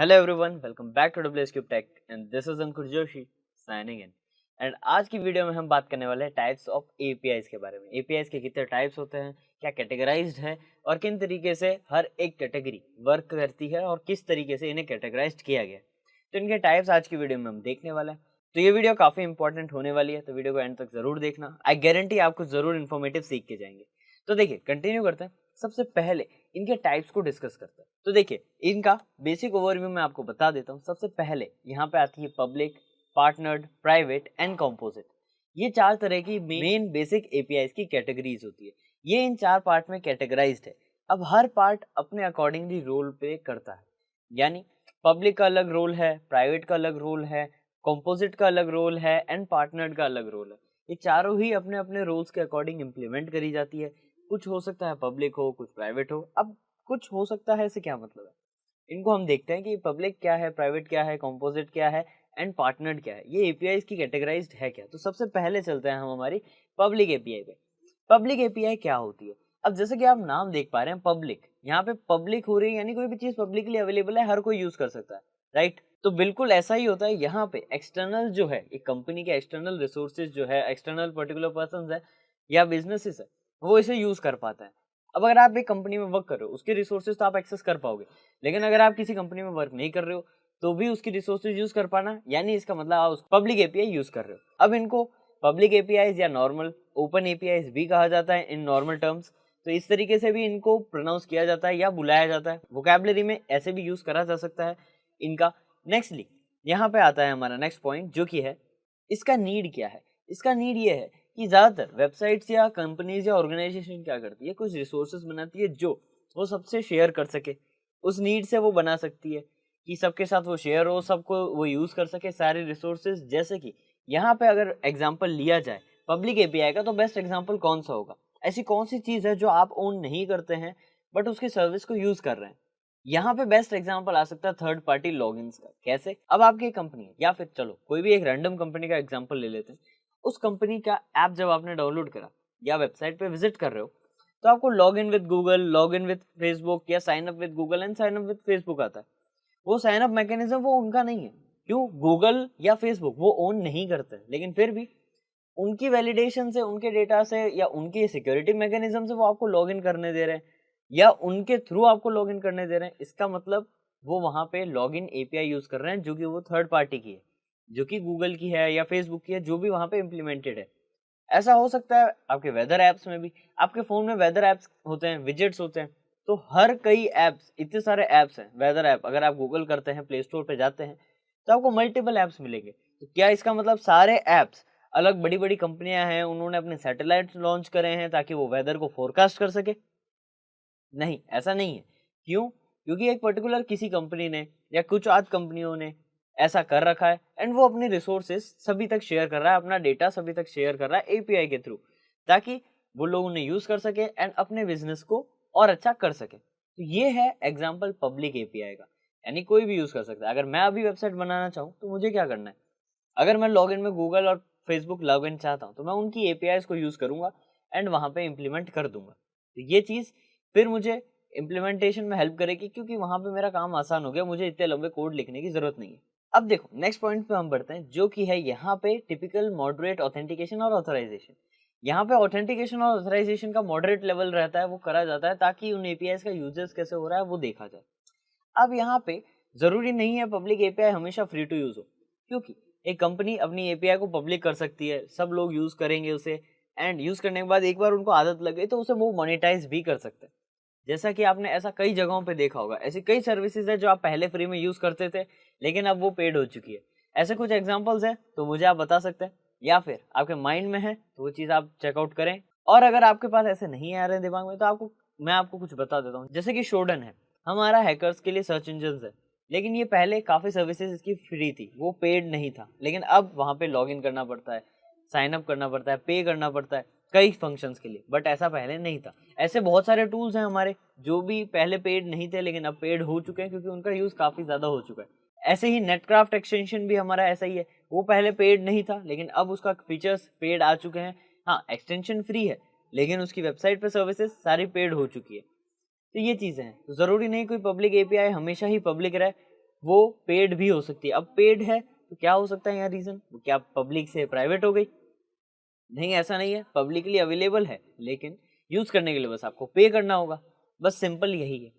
Hello everyone, welcome back to WSCube tech and this is Ankur Joshi signing in. And आज की video में हम बात करने वाले हैं टाइप्स ऑफ एपीआईज के बारे में। एपीआईज के कितने टाइप्स होते हैं, क्या कैटेगराइज्ड है और किन तरीके से हर एक कैटेगरी वर्क करती है और किस तरीके से इन्हें कैटेगराइज्ड किया गया। तो इनके टाइप्स आज की वीडियो में हम देखने वाले हैं। तो ये वीडियो काफी इंपॉर्टेंट होने वाली है, तो वीडियो को एंड तक जरूर देखना। आई गारंटी आप कुछ जरूर इन्फॉर्मेटिव सीख के जाएंगे। तो देखिए, कंटिन्यू करते हैं। सबसे पहले इनके टाइप्स को डिस्कस करते हैं। तो देखिए, इनका बेसिक ओवरव्यू मैं आपको बता देता हूँ। सबसे पहले यहाँ पे आती है public, partnered, private and composite. ये चार तरह की मेन बेसिक एपीआईज की कैटेगरीज होती है। ये इन चार पार्ट में कैटेगराइज्ड है। अब हर पार्ट अपने अकॉर्डिंगली रोल प्ले करता है, यानी पब्लिक का अलग रोल है, प्राइवेट का अलग रोल है, कंपोजिट का अलग रोल है एंड पार्टनर्ड का अलग रोल है। ये चारों ही अपने अपने रोल्स के अकॉर्डिंग इम्प्लीमेंट करी जाती है। कुछ हो सकता है पब्लिक हो, कुछ प्राइवेट हो। अब कुछ हो सकता है, इससे क्या मतलब है? इनको हम देखते हैं कि पब्लिक क्या है, प्राइवेट क्या है, कंपोजिट क्या है एंड पार्टनर्ड क्या है। ये एपीआईज की कैटेगराइज्ड है क्या। तो सबसे पहले चलते हैं हम हमारी पब्लिक एपीआई पे। पब्लिक एपीआई क्या होती है? अब जैसे कि आप नाम देख पा रहे हैं पब्लिक, यहाँ पे पब्लिक हो रही है, यानी कोई भी चीज पब्लिकली अवेलेबल है, हर कोई यूज कर सकता है, राइट? तो बिल्कुल ऐसा ही होता है यहाँ पे। एक्सटर्नल जो है, एक कंपनी के एक्सटर्नल रिसोर्सेज जो है, एक्सटर्नल पर्टिकुलर पर्सन है या बिजनेसेस है, वो इसे यूज कर पाता है। अब अगर आप एक कंपनी में वर्क कर रहे हो, उसके रिसोर्सेज तो आप एक्सेस कर पाओगे, लेकिन अगर आप किसी कंपनी में वर्क नहीं कर रहे हो तो भी उसकी रिसोर्सेज यूज कर पाना, यानी इसका मतलब आप पब्लिक एपीआई यूज कर रहे हो। अब इनको पब्लिक एपीआईज या नॉर्मल ओपन एपीआईज भी कहा जाता है इन नॉर्मल टर्म्स। तो इस तरीके से भी इनको प्रोनाउंस किया जाता है या बुलाया जाता है। वोकैबुलरी में ऐसे भी यूज करा जा सकता है इनका। नेक्स्टली यहाँ पे आता है हमारा नेक्स्ट पॉइंट, जो कि है इसका नीड क्या है। इसका नीड ये है कि ज्यादातर वेबसाइट्स या कंपनीज या ऑर्गेनाइजेशन क्या करती है, कुछ रिसोर्सेज बनाती है जो वो सबसे शेयर कर सके। उस नीड से वो बना सकती है कि सबके साथ वो शेयर हो, सबको वो यूज कर सके सारे रिसोर्सेज। जैसे कि यहाँ पे अगर एग्जांपल लिया जाए पब्लिक एपीआई का, तो बेस्ट एग्जांपल कौन सा होगा? ऐसी कौन सी चीज है जो आप ओन नहीं करते हैं बट उसकी सर्विस को यूज कर रहे हैं? यहाँ पे बेस्ट एग्जांपल आ सकता है थर्ड पार्टी लॉगिन्स का। कैसे? अब आपकी कंपनी है, या फिर चलो कोई भी एक रैंडम कंपनी का एग्जांपल ले लेते हैं। उस कंपनी का ऐप जब आपने डाउनलोड करा या वेबसाइट पे विजिट कर रहे हो, तो आपको log in with Google, log in with Facebook या sign up with Google and sign up with Facebook आता है। वो साइन अप मैकेनिज्म वो उनका नहीं है। क्यों? गूगल या फेसबुक वो ओन नहीं करते, लेकिन फिर भी उनकी वैलिडेशन से, उनके डेटा से या उनकी सिक्योरिटी मैकेनिज्म से वो आपको लॉग इन करने दे रहे हैं या उनके थ्रू आपको लॉग इन करने दे रहे हैं। इसका मतलब वो वहां पे लॉग इन एपीआई यूज कर रहे हैं, जो कि वो थर्ड पार्टी की है, जो कि गूगल की है या फेसबुक की है, जो भी वहां पे इम्प्लीमेंटेड है। ऐसा हो सकता है आपके वेदर एप्स में भी। आपके फोन में वेदर एप्स होते हैं, विजेट्स होते हैं। तो हर कई एप्स, इतने सारे एप्स हैं वेदर ऐप। अगर आप गूगल करते हैं, प्ले स्टोर पे जाते हैं, तो आपको मल्टीपल एप्स मिलेंगे। तो क्या इसका मतलब सारे एप्स अलग बड़ी बड़ी कंपनियां हैं, उन्होंने अपने सैटेलाइट लॉन्च करे हैं ताकि वो वेदर को फोरकास्ट कर सके? नहीं, ऐसा नहीं है। क्यों? क्योंकि एक पर्टिकुलर किसी कंपनी ने या कुछ आध कंपनियों ने ऐसा कर रखा है एंड वो अपनी रिसोर्सेज सभी तक शेयर कर रहा है, अपना डेटा सभी तक शेयर कर रहा है एपीआई के थ्रू, ताकि वो लोग उन्हें यूज कर सके एंड अपने बिजनेस को और अच्छा कर सके। तो ये है एग्जाम्पल पब्लिक एपीआई का, यानी कोई भी यूज कर सकता है। अगर मैं अभी वेबसाइट बनाना चाहूँ तो मुझे क्या करना है? अगर मैं लॉगिन में गूगल और फेसबुक लॉगिन चाहता हूँ, तो मैं उनकी एपीआईज को यूज करूंगा एंड वहां पे इम्प्लीमेंट कर दूंगा। तो ये चीज फिर मुझे इम्प्लीमेंटेशन में हेल्प करेगी, क्योंकि वहां पे मेरा काम आसान हो गया, मुझे इतने लंबे कोड लिखने की जरूरत नहीं है। अब देखो नेक्स्ट पॉइंट पे हम बढ़ते हैं, जो कि है यहाँ पे टिपिकल मॉडरेट ऑथेंटिकेशन और ऑथराइजेशन। यहाँ पे ऑथेंटिकेशन और ऑथराइजेशन का मॉडरेट लेवल रहता है, वो करा जाता है ताकि उन एपीआईज का यूजेस कैसे हो रहा है वो देखा जाए। अब यहाँ पे जरूरी नहीं है पब्लिक एपीआई हमेशा फ्री टू यूज हो, क्योंकि एक कंपनी अपनी एपीआई को पब्लिक कर सकती है, सब लोग यूज करेंगे उसे एंड यूज करने के बाद एक बार उनको आदत लग गई तो उसे वो मोनेटाइज भी कर सकते हैं। जैसा कि आपने ऐसा कई जगहों पे देखा होगा, ऐसी कई सर्विसेज है जो आप पहले फ्री में यूज करते थे लेकिन अब वो पेड हो चुकी है। ऐसे कुछ एग्जांपल्स है तो मुझे आप बता सकते हैं, या फिर आपके माइंड में है तो वो चीज आप चेकआउट करें। और अगर आपके पास ऐसे नहीं आ रहे हैं दिमाग में, तो मैं आपको कुछ बता देता हूँ। जैसे कि शोडन है, हमारा हैकर्स के लिए सर्च इंजन है, लेकिन ये पहले काफी सर्विसेज इसकी फ्री थी, वो पेड नहीं था। लेकिन अब वहां पे लॉग इन करना पड़ता है, साइन अप करना पड़ता है, पे करना पड़ता है कई फंक्शंस के लिए, बट ऐसा पहले नहीं था। ऐसे बहुत सारे टूल्स हैं हमारे जो भी पहले पेड नहीं थे लेकिन अब पेड हो चुके हैं, क्योंकि उनका यूज काफी ज्यादा हो चुका है। ऐसे ही नेटक्राफ्ट एक्सटेंशन भी हमारा ऐसा ही है, वो पहले पेड नहीं था लेकिन अब उसका फीचर्स पेड आ चुके हैं। हाँ, एक्सटेंशन फ्री है लेकिन उसकी वेबसाइट पे सर्विसेज सारी पेड हो चुकी है। तो ये चीजें हैं, तो जरूरी नहीं कोई पब्लिक एपीआई हमेशा ही पब्लिक रहे। वो पेड भी हो सकती है। अब पेड है तो क्या हो सकता है यहाँ रीजन, क्या पब्लिक से प्राइवेट हो गई? नहीं, ऐसा नहीं है, पब्लिकली अवेलेबल है, लेकिन यूज करने के लिए बस आपको पे करना होगा, बस सिंपल यही है।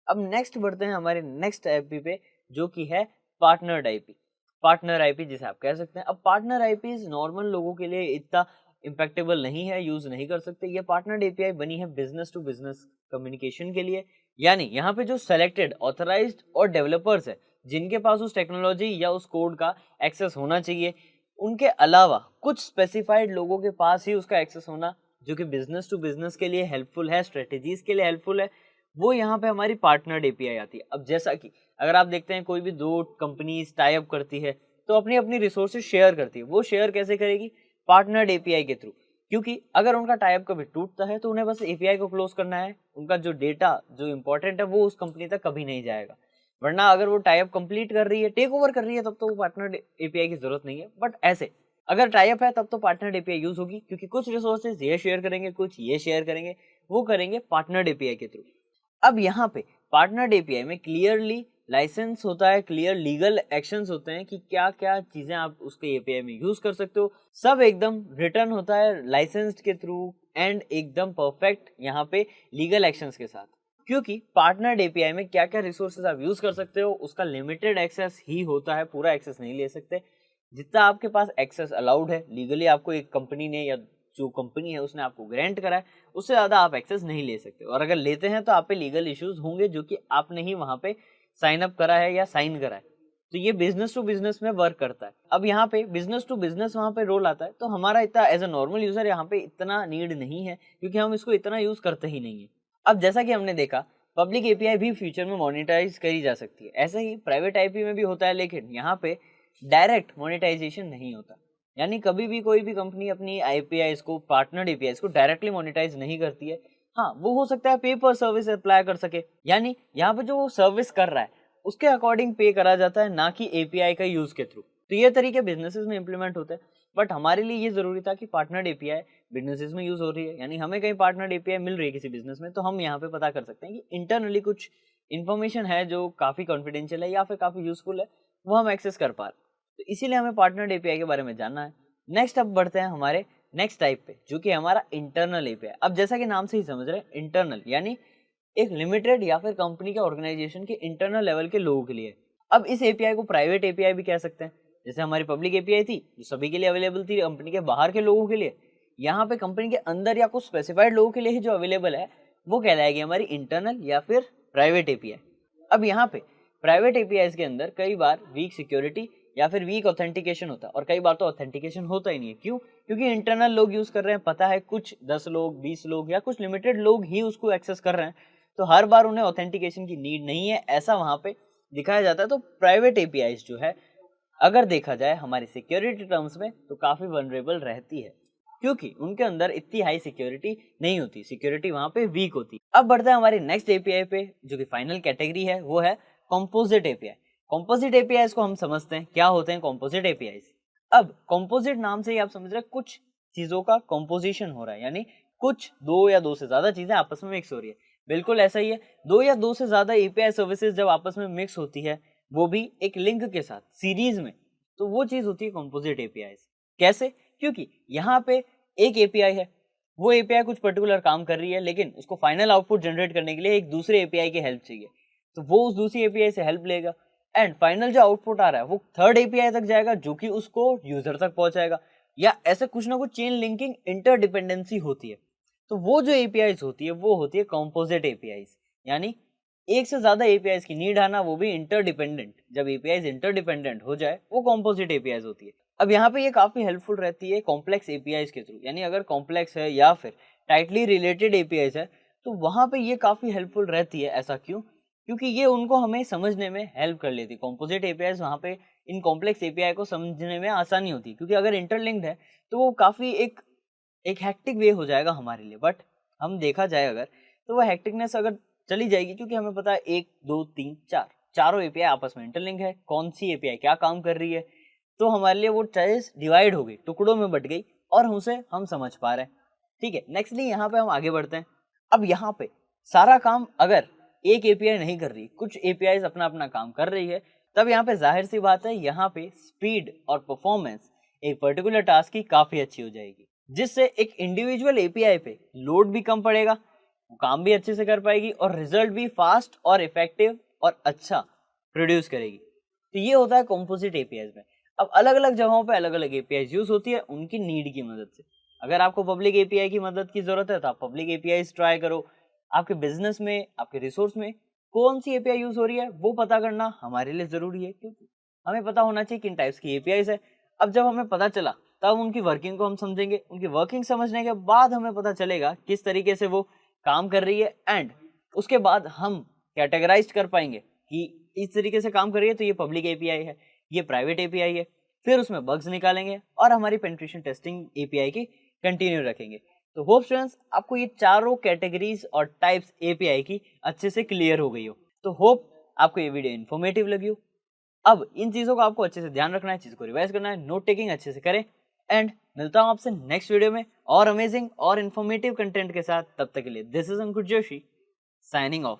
अब नेक्स्ट बढ़ते हैं हमारे नेक्स्ट आईपी पे, जो कि है पार्टनर्ड आईपी। पार्टनर आईपी जिसे आप कह सकते हैं। अब पार्टनर आईपी नॉर्मल लोगों के लिए इतना इम्पैक्टेबल नहीं है, यूज नहीं कर सकते। ये पार्टनर्ड एपीआई बनी है बिजनेस टू बिजनेस कम्युनिकेशन के लिए, यानी यहाँ पे जो सेलेक्टेड ऑथराइज्ड और डेवलपर्स है जिनके पास उस टेक्नोलॉजी या उस कोड का एक्सेस होना चाहिए, उनके अलावा कुछ स्पेसिफाइड लोगों के पास ही उसका एक्सेस होना, जो कि बिजनेस टू बिजनेस के लिए हेल्पफुल है, स्ट्रेटेजीज के लिए हेल्पफुल है, वो यहाँ पे हमारी पार्टनर्ड एपीआई आती है। अब जैसा कि अगर आप देखते हैं कोई भी दो कंपनीज टाई अप करती है तो अपनी अपनी रिसोर्सेज शेयर करती है। वो शेयर कैसे करेगी? पार्टनर्ड एपीआई के थ्रू। क्योंकि अगर उनका टाई अप कभी टूटता है तो उन्हें बस एपीआई को क्लोज करना है, उनका जो डेटा जो इंपॉर्टेंट है वो उस कंपनी तक कभी नहीं जाएगा। वरना अगर वो टाई अप कंप्लीट कर रही है, टेक ओवर कर रही है, तब तो वो पार्टनर एपीआई की जरूरत नहीं है। बट ऐसे अगर टाई अप है तब तो पार्टनर एपीआई यूज होगी, क्योंकि कुछ रिसोर्सेज ये शेयर करेंगे, कुछ ये शेयर करेंगे, वो करेंगे पार्टनर एपीआई के थ्रू। अब यहाँ पे पार्टनर एपीआई में क्लियरली लाइसेंस होता है, क्लियर लीगल एक्शंस होते हैं कि क्या क्या चीजें आप उसके एपीआई में यूज कर सकते हो, सब एकदम रिटर्न होता है लाइसेंस्ड के थ्रू एंड एकदम परफेक्ट यहाँ पे लीगल एक्शंस के साथ। क्योंकि पार्टनर्ड एपीआई में क्या क्या रिसोर्सेज आप यूज कर सकते हो उसका लिमिटेड एक्सेस ही होता है, पूरा एक्सेस नहीं ले सकते। जितना आपके पास एक्सेस अलाउड है लीगली, आपको एक कंपनी ने या जो कंपनी है उसने आपको ग्रांट करा है, उससे ज्यादा आप एक्सेस नहीं ले सकते। और अगर लेते हैं तो आप पे लीगल इश्यूज होंगे, जो कि आपने ही वहां पे साइन अप करा है या साइन करा है। तो ये बिजनेस टू बिजनेस में वर्क करता है। अब यहाँ पे बिजनेस टू बिजनेस वहां पे रोल आता है, तो हमारा इतना एज अ नॉर्मल यूजर यहाँ पे इतना नीड नहीं है, क्योंकि हम इसको इतना यूज करते ही नहीं है। अब जैसा कि हमने देखा, पब्लिक एपीआई भी फ्यूचर में मोनेटाइज करी जा सकती है, ऐसे ही प्राइवेट आईपी में भी होता है, लेकिन यहाँ पे डायरेक्ट मोनेटाइजेशन नहीं होता। यानी कभी भी कोई भी कंपनी अपनी आईपीआई को, पार्टनर एपीआई को डायरेक्टली मोनेटाइज नहीं करती है। हाँ, वो हो सकता है पे पर सर्विस अप्लाई कर सके, यानी यहाँ पे जो वो सर्विस कर रहा है उसके अकॉर्डिंग पे करा जाता है, ना कि एपीआई का यूज के थ्रू। तो ये तरीके बिजनेसेस में इंप्लीमेंट होते हैं। बट हमारे लिए ये जरूरी था कि पार्टनर एपीआई बिजनेसेस में यूज हो रही है, यानी हमें कहीं पार्टनर एपीआई मिल रही है किसी बिजनेस में, तो हम यहाँ पे पता कर सकते हैं कि इंटरनली कुछ इन्फॉर्मेशन है जो काफी कॉन्फिडेंशियल है या फिर काफी यूजफुल है, वो हम एक्सेस कर पा रहे हैं। तो इसीलिए हमें पार्टनर एपीआई के बारे में जानना है। नेक्स्ट अब बढ़ते हैं हमारे नेक्स्ट टाइप पे, जो कि हमारा इंटरनल एपीआई। अब जैसा कि नाम से ही समझ रहे हैं, इंटरनल यानी एक लिमिटेड या फिर कंपनी के ऑर्गेनाइजेशन के इंटरनल लेवल के लोगों के लिए। अब इस एपीआई को प्राइवेट एपीआई भी कह सकते हैं। जैसे हमारी पब्लिक एपीआई थी जो सभी के लिए अवेलेबल थी, कंपनी के बाहर के लोगों के लिए, यहाँ पे कंपनी के अंदर या कुछ स्पेसिफाइड लोगों के लिए ही जो अवेलेबल है वो कहलाएगी हमारी इंटरनल या फिर प्राइवेट एपीआई। अब यहाँ पे प्राइवेट एपीआई के अंदर कई बार वीक सिक्योरिटी या फिर वीक ऑथेंटिकेशन होता है, और कई बार तो ऑथेंटिकेशन होता ही नहीं है। क्यों? क्योंकि इंटरनल लोग यूज कर रहे हैं, पता है कुछ 10 लोग 20 लोग या कुछ लिमिटेड लोग ही उसको एक्सेस कर रहे हैं, तो हर बार उन्हें ऑथेंटिकेशन की नीड नहीं है, ऐसा वहां पे दिखाया जाता है। तो प्राइवेट एपीआई जो है, अगर देखा जाए हमारी सिक्योरिटी टर्म्स में, तो काफी वनरेबल रहती है, क्योंकि उनके अंदर इतनी हाई सिक्योरिटी नहीं होती, सिक्योरिटी वहां पे वीक होती। अब बढ़ते हैं हमारी नेक्स्ट एपीआई पे, जो कि फाइनल कैटेगरी है, वो है कॉम्पोजिट एपीआई। कॉम्पोजिट एपीआई को हम समझते हैं क्या होते हैं कॉम्पोजिट एपीआई। अब कॉम्पोजिट नाम से ही आप समझ रहे हैं कुछ चीजों का कॉम्पोजिशन हो रहा है, यानी कुछ दो या दो से ज्यादा चीजें आपस में मिक्स हो रही है। बिल्कुल ऐसा ही है, दो या दो से ज्यादा एपीआई सर्विसेज जब आपस में मिक्स होती है, वो भी एक लिंक के साथ सीरीज में, तो वो चीज होती है कॉम्पोजिट एपीआई। कैसे? क्योंकि यहाँ पे एक एपीआई है, वो एपीआई कुछ पर्टिकुलर काम कर रही है, लेकिन उसको फाइनल आउटपुट जनरेट करने के लिए एक दूसरे एपीआई की हेल्प चाहिए, तो वो उस दूसरी एपीआई से हेल्प लेगा, एंड फाइनल जो आउटपुट आ रहा है वो थर्ड एपीआई तक जाएगा, जो कि उसको यूजर तक पहुंचाएगा। या ऐसे कुछ ना कुछ चेन लिंकिंग इंटरडिपेंडेंसी होती है। तो वो जो एपीआईज होती है वो होती है कॉम्पोजिट एपीआईज, यानी एक से ज्यादा एपीआईज की नीड आना, वो भी इंटरडिपेंडेंट। जब एपीआईज इंटरडिपेंडेंट हो जाए वो कॉम्पोजिट एपीआईज होती है। अब यहाँ पे ये काफी हेल्पफुल रहती है कॉम्प्लेक्स एपीआईज के थ्रू, यानी अगर कॉम्प्लेक्स है या फिर टाइटली रिलेटेड एपीआईज है, तो वहां पे ये काफी हेल्पफुल रहती है। ऐसा क्यों? क्योंकि ये उनको हमें समझने में हेल्प कर लेती है। कॉम्पोजिट एपीआईज वहां पे इन कॉम्प्लेक्स एपीआई को समझने में आसानी होती है, क्योंकि अगर इंटरलिंक्ड है तो वो काफी एक हेक्टिक वे हो जाएगा हमारे लिए। बट हम देखा जाए अगर, तो वो हेक्टिकनेस अगर चली जाएगी, क्योंकि हमें पता है 1 2 3 4 चारों एपीआई आपस में इंटरलिंक है, कौन सी एपीआई क्या काम कर रही है, तो हमारे लिए वो चॉइस डिवाइड हो गई, टुकड़ों में बट गई, और उसे हम समझ पा रहे हैं। ठीक है, नेक्स्टली यहाँ पे हम आगे बढ़ते हैं। अब यहाँ पे सारा काम अगर एक एपीआई नहीं कर रही, कुछ एपीआई अपना अपना काम कर रही है, तब यहाँ पे जाहिर सी बात है यहाँ पे स्पीड और परफॉर्मेंस एक पर्टिकुलर टास्क की काफी अच्छी हो जाएगी, जिससे एक इंडिविजुअल एपीआई पे लोड भी कम पड़ेगा, वो काम भी अच्छे से कर पाएगी और रिजल्ट भी फास्ट और इफेक्टिव और अच्छा प्रोड्यूस करेगी। तो ये होता है कंपोजिट एपीआई में। अब अलग अलग जगहों पे अलग अलग एपीआई यूज होती है उनकी नीड की मदद से। अगर आपको पब्लिक एपीआई की मदद की जरूरत है तो आप पब्लिक एपीआई ट्राई करो। आपके बिजनेस में, आपके रिसोर्स में कौन सी एपीआई यूज हो रही है वो पता करना हमारे लिए जरूरी है, क्योंकि हमें पता होना चाहिए किन टाइप्स की एपीआईज है। अब जब हमें पता चला तब उनकी वर्किंग को हम समझेंगे, उनकी वर्किंग समझने के बाद हमें पता चलेगा किस तरीके से वो काम कर रही है, एंड उसके बाद हम कैटेगराइज कर पाएंगे कि इस तरीके से काम कर रही है तो ये पब्लिक एपीआई है, ये प्राइवेट एपीआई है। फिर उसमें बग्स निकालेंगे और हमारी पेनिट्रेशन टेस्टिंग एपीआई की कंटिन्यू रखेंगे। तो होप स्टूडेंट्स आपको ये चारों कैटेगरीज और टाइप्स एपीआई की अच्छे से क्लियर हो गई हो। तो होप आपको ये वीडियो इन्फॉर्मेटिव लगी हो। अब इन चीजों का आपको अच्छे से ध्यान रखना है, चीज को रिवाइज करना है, नोट टेकिंग अच्छे से करें, एंड मिलता हूं आपसे नेक्स्ट वीडियो में और अमेजिंग और इन्फॉर्मेटिव कंटेंट के साथ। तब तक के लिए this is Ankur Joshi signing off.